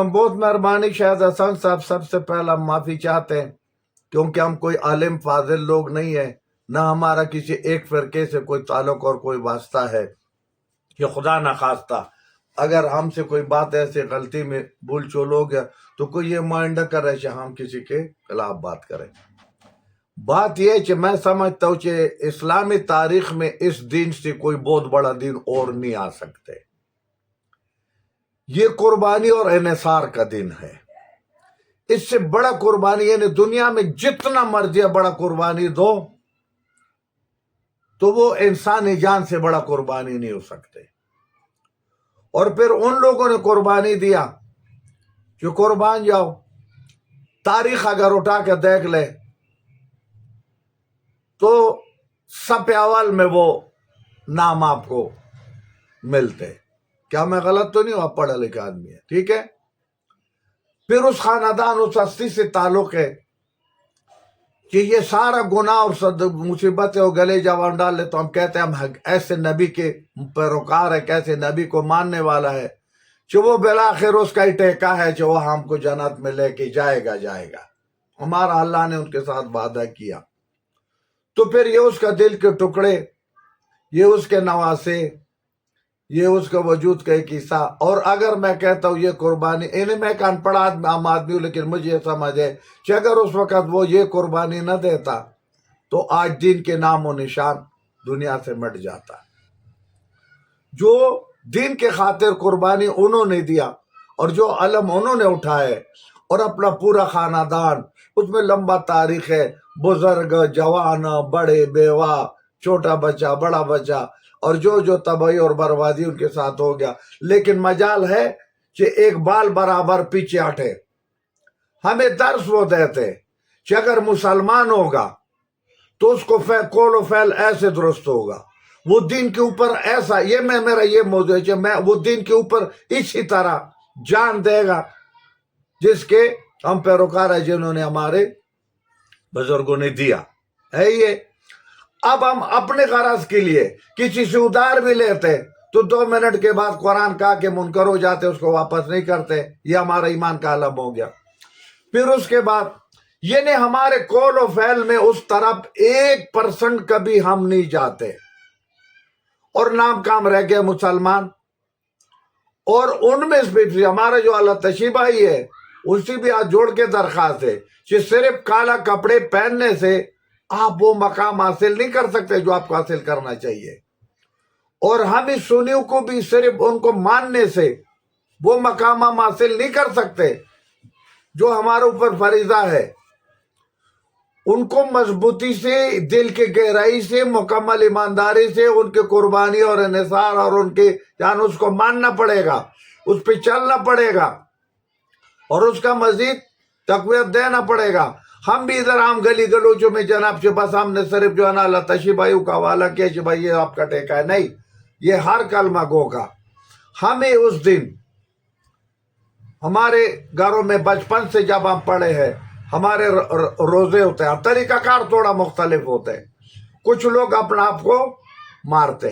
ہم بہت مہربانی شاہد حسن صاحب سب سے پہلا معافی چاہتے ہیں، کیونکہ ہم کوئی عالم فاضل لوگ نہیں ہیں، نہ ہمارا کسی ایک فرقے سے کوئی تعلق اور کوئی واسطہ ہے کہ خدا نہ خواستہ اگر ہم سے کوئی بات ایسے غلطی میں بھول چول ہو گیا تو کوئی یہ مائنڈ کرے کہ ہم کسی کے خلاف بات کریں۔ بات یہ کہ میں سمجھتا ہوں کہ اسلامی تاریخ میں اس دین سے کوئی بہت بڑا دین اور نہیں آ سکتے۔ یہ قربانی اور انحصار کا دن ہے۔ اس سے بڑا قربانی، یعنی دنیا میں جتنا مرضی بڑا قربانی دو تو وہ انسانی جان سے بڑا قربانی نہیں ہو سکتے۔ اور پھر ان لوگوں نے قربانی دیا کہ قربان جاؤ، تاریخ اگر اٹھا کے دیکھ لے تو سب اول میں وہ نام آپ کو ملتے۔ کیا میں غلط تو نہیں ہوں؟ آپ پڑھا لکھا آدمی ہے، ٹھیک ہے۔ پھر اس خاندان، اس ہستی سے تعلق ہے کہ یہ سارا گناہ اور مصیبتیں وہ گلے جوان ڈال لے تو ہم کہتے ہیں ہم ایسے نبی کے پیروکار ہے، کیسے نبی کو ماننے والا ہے کہ وہ بالآخر اس کا ہی ٹیکا ہے کہ وہ ہم کو جنت میں لے کے جائے گا۔ ہمارا اللہ نے ان کے ساتھ وعدہ کیا۔ تو پھر یہ اس کا دل کے ٹکڑے، یہ اس کے نواسے، یہ اس کا وجود کا ایک حصہ۔ اور اگر میں کہتا ہوں یہ قربانی، میں ایک ان پڑھ عام آدمی ہوں، لیکن مجھے یہ سمجھ ہے کہ اگر اس وقت وہ یہ قربانی نہ دیتا تو آج دین کے نام و نشان دنیا سے مٹ جاتا۔ جو دین کے خاطر قربانی انہوں نے دیا اور جو علم انہوں نے اٹھائے اور اپنا پورا خاندان، اس میں لمبا تاریخ ہے، بزرگ، جوان، بڑے، بیوہ، چھوٹا بچہ، بڑا بچہ، اور جو تباہی اور بربادی ان کے ساتھ ہو گیا۔ لیکن مجال ہے کہ ایک بال برابر پیچھے ہٹے۔ ہمیں درس وہ دیتے کہ اگر مسلمان ہوگا تو اس کو قول و فعل ایسے درست ہوگا، وہ دین کے اوپر ایسا، میرا یہ موضوع ہے کہ وہ دین کے اوپر اسی طرح جان دے گا جس کے ہم پیروکار ہیں، جنہوں نے ہمارے بزرگوں نے دیا ہے۔ یہ اب ہم اپنے غرض کے لیے کسی سے ادھار بھی لیتے تو 2 منٹ کے بعد قرآن کہا کہ منکر ہو جاتے، اس کو واپس نہیں کرتے۔ یہ ہمارا ایمان کا علم ہو گیا۔ پھر اس کے بعد یعنی ہمارے قول و فعل میں اس طرف 1% کبھی ہم نہیں جاتے، اور نام کام رہ گئے مسلمان۔ اور ان میں بھی ہمارا جو اللہ تشریف بھائی ہے، اسی بھی ہاتھ جوڑ کے درخواست ہے کہ صرف کالا کپڑے پہننے سے آپ وہ مقام حاصل نہیں کر سکتے جو آپ کو حاصل کرنا چاہیے، اور ہم اس سنیوں کو بھی صرف ان کو ماننے سے وہ مقام ہم حاصل نہیں کر سکتے جو ہمارے اوپر فریضہ ہے۔ ان کو مضبوطی سے، دل کے گہرائی سے، مکمل ایمانداری سے ان کے قربانی اور انحصار اور ان کے یعنی اس کو ماننا پڑے گا، اس پہ چلنا پڑے گا، اور اس کا مزید تقویت دینا پڑے گا۔ ہم بھی ادھر عام گلی گلوچوں میں جناب سے بس ہم نے صرف جو ہے نا اللہ تشریف بھائیوں کا حوالہ کیا کہ بھائی یہ آپ کا ٹیکہ ہے، نہیں، یہ ہر کلمہ گو کا ہمیں اس دن ہمارے گھروں میں بچپن سے جب ہم پڑھے ہیں، ہمارے روزے ہوتے ہیں، طریقہ کار تھوڑا مختلف ہوتے ہیں۔ کچھ لوگ اپنا آپ کو مارتے،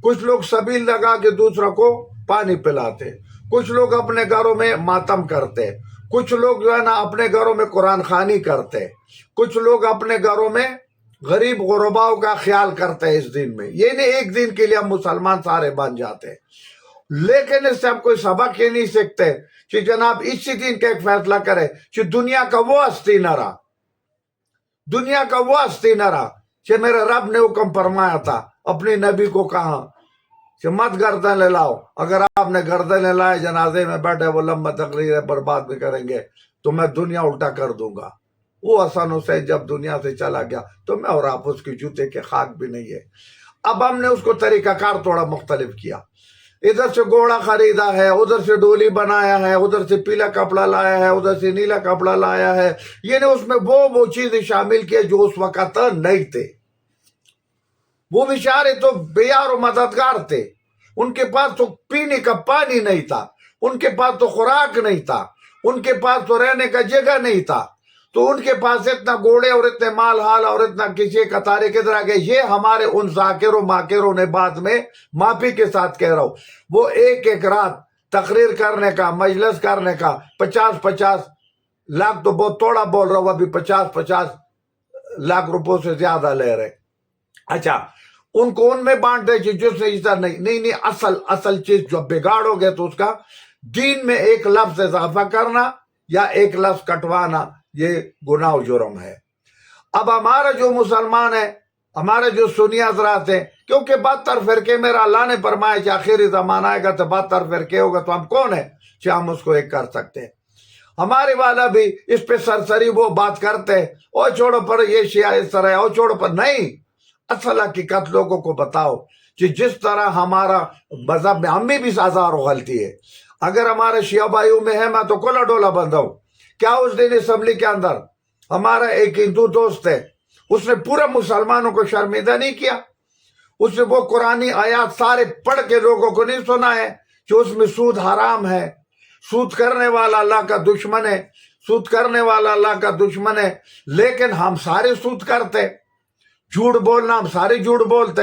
کچھ لوگ سبیل لگا کے دوسروں کو پانی پلاتے، کچھ لوگ اپنے گھروں میں ماتم کرتے، کچھ لوگ جو ہے نا اپنے گھروں میں قرآن خوانی کرتے، کچھ لوگ اپنے گھروں میں غریب غرباؤں کا خیال کرتے ہیں اس دن میں۔ یہ نہیں ایک دن کے لیے ہم مسلمان سارے بن جاتے، لیکن اس سے ہم کوئی سبق یہ نہیں سیکھتے کہ جناب اسی دن کا ایک فیصلہ کرے کہ دنیا کا وہ ہستی نہ رہا، دنیا کا وہ ہستی نہ رہا کہ میرے رب نے حکم فرمایا تھا، اپنے نبی کو کہا کہ مت گردن لے لاؤ، اگر آپ نے گردن لے لائے جنازے میں بیٹھے وہ لمبا تقریر برباد بھی کریں گے تو میں دنیا الٹا کر دوں گا۔ وہ حسن حسین جب دنیا سے چلا گیا تو میں اور آپ اس کی جوتے کے خاک بھی نہیں ہے۔ اب ہم نے اس کو طریقہ کار تھوڑا مختلف کیا، ادھر سے گھوڑا خریدا ہے، ادھر سے ڈولی بنایا ہے، ادھر سے پیلا کپڑا لایا ہے، ادھر سے نیلا کپڑا لایا ہے، یعنی اس میں وہ چیزیں شامل کی جو اس وقت نہیں تھے۔ وہ بیچارے تو بیار و مددگار تھے، ان کے پاس تو پینے کا پانی نہیں تھا، ان کے پاس تو خوراک نہیں تھا، ان کے پاس تو رہنے کا جگہ نہیں تھا، تو ان کے پاس اتنا گھوڑے اور اتنے مال حال اور اتنا کسی قطارے کدھر آ گئے۔ یہ ہمارے ان ذاکروں ماکروں نے بعد میں معافی کے ساتھ کہہ رہا ہوں، وہ ایک ایک رات تقریر کرنے کا، مجلس کرنے کا 50-50 لاکھ تو بہت تھوڑا بول رہا ہوں، ابھی 50-50 لاکھ روپوں سے زیادہ لے رہے. اچھا ان کو ان میں بانٹے جس نے ادھر نہیں اصل چیز جو بگاڑو گے تو اس کا دین میں ایک لفظ اضافہ کرنا یا ایک لفظ کٹوانا یہ گناہ و جرم ہے. اب ہمارا جو مسلمان ہے، ہمارے جو سنی حضرات ہیں، کیونکہ 72 فرقے میرا اللہ نے فرمایا کہ آخری زمانہ آئے گا تو 72 فرقے ہوگا، تو ہم کون ہیں کہ ہم اس کو ایک کر سکتے ہیں. ہمارے والا بھی اس پہ سرسری وہ بات کرتے ہیں، او چھوڑو پر یہ شیعہ اس طرح ہے، او چھوڑو پر نہیں. اصل حقیقت لوگوں کو بتاؤ کہ جس طرح ہمارا مذہب میں ہمیں بھی ہزاروں غلطی ہے. اگر ہمارے شیعہ بھائیوں میں ہے، میں تو کولا ڈولا بندہ ہوں. کیا اس دن اسمبلی کے اندر ہمارا ایک ہندو دوست ہے، اس نے پورے مسلمانوں کو شرمندہ نہیں کیا. اس نے وہ قرآنی آیات سارے پڑھ کے لوگوں کو نہیں سنا ہے کہ اس میں سود حرام ہے، سود کرنے والا اللہ کا دشمن ہے، سود کرنے والا اللہ کا دشمن ہے. لیکن ہم سارے سود کرتے، جھوٹ بولنا ہم سارے جھوٹ بولتے،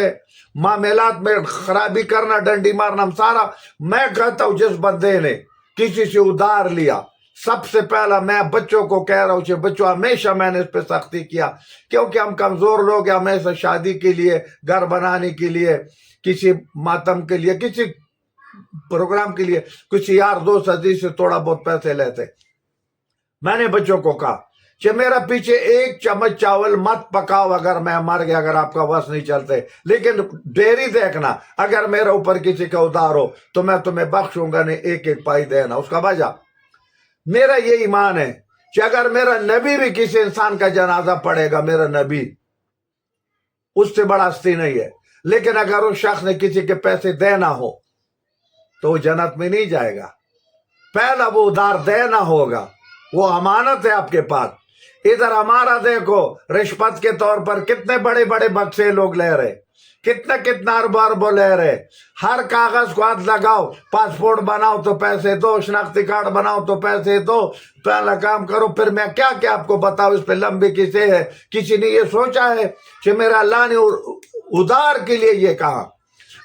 معاملات میں خرابی کرنا، ڈنڈی مارنا ہم سارا. میں کہتا ہوں جس بندے نے کسی سے ادھار لیا، سب سے پہلا میں بچوں کو کہہ رہا ہوں کہ بچوں ہمیشہ میں نے اس پہ سختی کیا، کیونکہ ہم کمزور لوگ ہیں. ہمیشہ شادی کے لیے، گھر بنانے کے لیے، کسی ماتم کے لیے، کسی پروگرام کے لیے کسی یار دوست عزیز سے تھوڑا بہت پیسے لیتے. میں نے بچوں کو کہا کہ میرا پیچھے 1 چمچ چاول مت پکاؤ اگر میں مر گیا، اگر آپ کا وس نہیں چلتے، لیکن ڈیری دیکھنا اگر میرے اوپر کسی کا ادھار ہو تو میں تمہیں بخشوں گا نہیں، 1-1 پائی دینا. اس کا وجہ میرا یہ ایمان ہے کہ اگر میرا نبی بھی کسی انسان کا جنازہ پڑھے گا، میرا نبی اس سے بڑا ہستی نہیں ہے، لیکن اگر اس شخص نے کسی کے پیسے دینا ہو تو وہ جنت میں نہیں جائے گا. پہلا وہ ادھار دینا ہوگا، وہ امانت ہے آپ کے پاس. ادھر ہمارا دیکھو رشوت کے طور پر کتنے بڑے بڑے بکسے لوگ لے رہے، کتنا اربوں لے رہے. ہر کاغذ کو ہاتھ لگاؤ، پاسپورٹ بناؤ تو پیسے دو، شناختی کارڈ بناؤ تو پیسے دو، پہلا کام کرو. پھر میں کیا آپ کو بتاؤ اس پہ لمبی قصے ہے. کسی نے یہ سوچا ہے کہ میرا اللہ نے ادھار کے لیے یہ کہا؟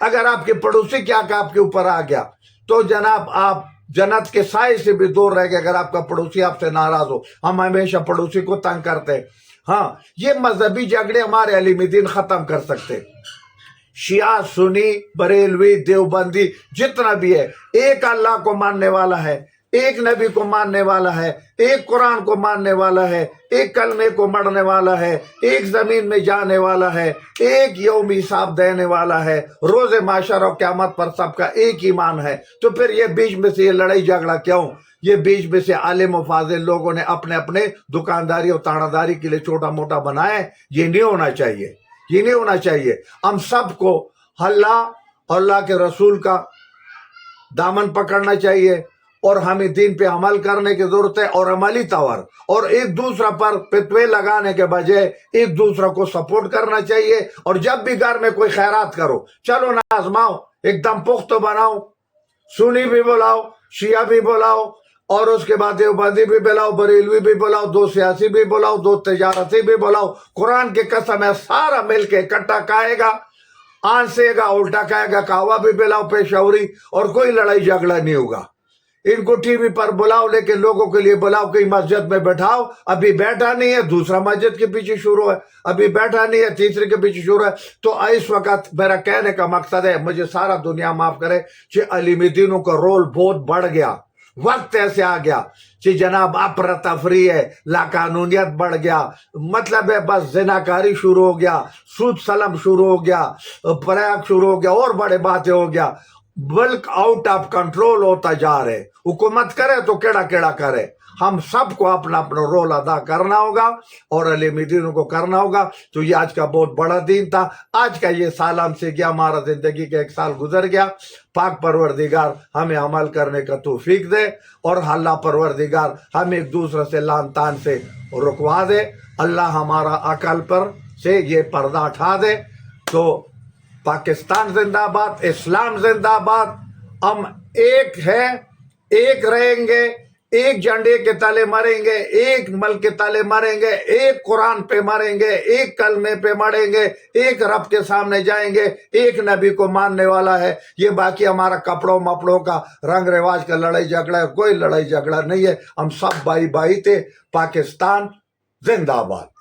اگر آپ کے پڑوسی کیا کہ آپ کے اوپر آ گیا تو جناب آپ جنت کے سائے سے بھی دور رہ گئے. اگر آپ کا پڑوسی آپ سے ناراض ہو، ہم ہمیشہ پڑوسی کو تنگ کرتے. ہاں یہ مذہبی جھگڑے ہمارے علم دین ختم کر سکتے. شیعہ، سنی، بریلوی، دیوبندی جتنا بھی ہے، ایک اللہ کو ماننے والا ہے، ایک نبی کو ماننے والا ہے، ایک قرآن کو ماننے والا ہے، ایک کلمے کو مڑنے والا ہے، ایک زمین میں جانے والا ہے، ایک یوم حساب دینے والا ہے، روز معاشر و قیامت پر سب کا ایک ایمان ہے. تو پھر یہ بیچ میں سے یہ لڑائی جھگڑا کیوں؟ یہ بیچ میں سے عالم و فاضل لوگوں نے اپنے اپنے دکانداری اور تانا داری کے لیے چھوٹا موٹا بنائے. یہ نہیں ہونا چاہیے، یہ نہیں ہونا چاہیے. ہم سب کو اللہ اور اللہ کے رسول کا دامن پکڑنا چاہیے، اور ہمیں دین پہ عمل کرنے کی ضرورت ہے، اور عملی طور اور ایک دوسرا پر فتوے لگانے کے بجائے ایک دوسرا کو سپورٹ کرنا چاہیے. اور جب بھی گھر میں کوئی خیرات کرو، چلو نہ آزماؤ، ایک دم پختہ بناؤ، سنی بھی بلاؤ، شیعہ بھی بلاؤ، اور اس کے بعد دیوبندی بھی بلاؤ، بریلوی بھی بلاؤ، 2 سیاسی بھی بلاؤ، 2 تجارتی بھی بلاؤ. قرآن کی قسم ہے سارا مل کے اکٹھا کھائے گا، آنسے گا، الٹا کھائے گا. کہوا بھی بلاؤ پیشوری، اور کوئی لڑائی جھگڑا نہیں ہوگا. ان کو ٹی وی پر بلاؤ، لیکن لوگوں کے لیے بلاؤ کہ مسجد میں بیٹھاؤ. ابھی بیٹھا نہیں ہے، دوسرا مسجد کے پیچھے شروع ہے، ابھی بیٹھا نہیں ہے، تیسرے کے پیچھے شروع ہے. تو اس وقت میرا کہنے کا مقصد ہے، مجھے سارا دنیا معاف کرے کہ علم دینوں کا رول بہت بڑھ گیا. وقت ایسے آ گیا کہ جناب افرا تفریح ہے، لا قانونیت بڑھ گیا. مطلب ہے بس زناکاری شروع ہو گیا، سود سلم شروع ہو گیا، پریاگ شروع ہو گیا، اور بڑے باتیں ہو گیا. بلک آؤٹ آف کنٹرول ہوتا جا رہے. حکومت کرے تو کیڑا کیڑا کرے. ہم سب کو اپنا اپنا رول ادا کرنا ہوگا اور علم دینوں کو کرنا ہوگا. تو یہ آج کا بہت بڑا دن تھا. آج کا یہ سالم سے گیا، ہمارا زندگی کا 1 سال گزر گیا. پاک پروردگار ہمیں عمل کرنے کا توفیق دے، اور اللہ پروردگار ہمیں ایک دوسرے سے لان تان سے رکوا دے. اللہ ہمارا عقل پر سے یہ پردہ اٹھا دے. تو پاکستان زندہ باد، اسلام زندہ باد. ہم ایک ہیں، ایک رہیں گے، ایک جھنڈے کے تلے مریں گے، ایک ملک کے تلے مریں گے، ایک قرآن پہ مریں گے، ایک کلمے پہ مریں گے، ایک رب کے سامنے جائیں گے، ایک نبی کو ماننے والا ہے۔ یہ باقی ہمارا کپڑوں مپڑوں کا رنگ رواج کا لڑائی جھگڑا ہے، کوئی لڑائی جھگڑا نہیں ہے۔ ہم سب بھائی بھائی تھے۔ پاکستان زندہ باد۔